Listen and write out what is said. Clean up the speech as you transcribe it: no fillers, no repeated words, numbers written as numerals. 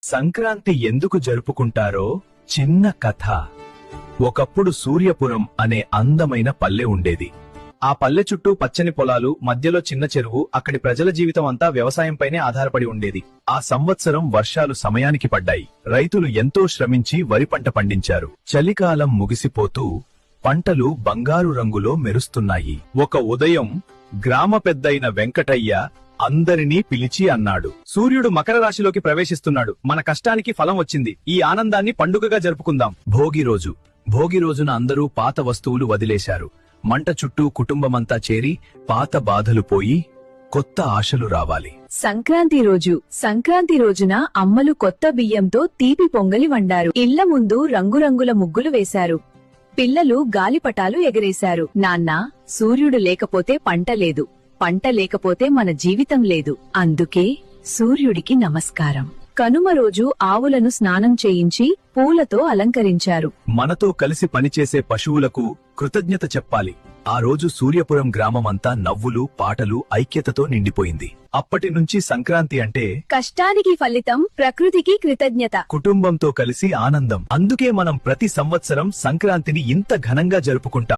సంక్రాంతి ఎందుకు జరుపుకుంటారో చిన్న కథ. ఒకప్పుడు సూర్యపురం అనే అందమైన పల్లె ఉండేది. ఆ పల్లె చుట్టూ పచ్చని పొలాలు, మధ్యలో చిన్న చెరువు. అక్కడి ప్రజల జీవితం అంతా వ్యవసాయంపైనే ఆధారపడి ఉండేది. ఆ సంవత్సరం వర్షాలు సమయానికి పడ్డాయి. రైతులు ఎంతో శ్రమించి వరి పంట పండించారు. చలికాలం ముగిసిపోతూ పంటలు బంగారు రంగులో మెరుస్తున్నాయి. ఒక ఉదయం గ్రామ పెద్దయిన వెంకటయ్య అందరినీ పిలిచి అన్నాడు, సూర్యుడు మకర రాశిలోకి ప్రవేశిస్తున్నాడు. మన కష్టానికి ఫలం వచ్చింది. ఈ ఆనందాన్ని పండుగగా జరుపుకుందాం. భోగి రోజున అందరూ పాత వస్తువులు వదిలేశారు. మంట చుట్టూ కుటుంబమంతా చేరి పాత బాధలు పోయి కొత్త ఆశలు రావాలి. సంక్రాంతి రోజున అమ్మలు కొత్త బియ్యంతో తీపి పొంగలి వండారు. ఇళ్ల ముందు రంగురంగుల ముగ్గులు వేశారు. పిల్లలు గాలిపటాలు ఎగరేశారు. నాన్నా, సూర్యుడు లేకపోతే పంట లేదు, పంట లేకపోతే మన జీవితం లేదు. అందుకే సూర్యుడికి నమస్కారం. కనుమ రోజు ఆవులను స్నానం చేయించి పూలతో అలంకరించారు. మనతో కలిసి పనిచేసే పశువులకు కృతజ్ఞత చెప్పాలి. ఆ రోజు సూర్యపురం గ్రామమంతా నవ్వులు, పాటలు, ఐక్యతతో నిండిపోయింది. అప్పటి నుంచి సంక్రాంతి అంటే కష్టానికి ఫలితం, ప్రకృతికి కృతజ్ఞత, కుటుంబంతో కలిసి ఆనందం. అందుకే మనం ప్రతి సంవత్సరం సంక్రాంతిని ఇంత ఘనంగా జరుపుకుంటాం.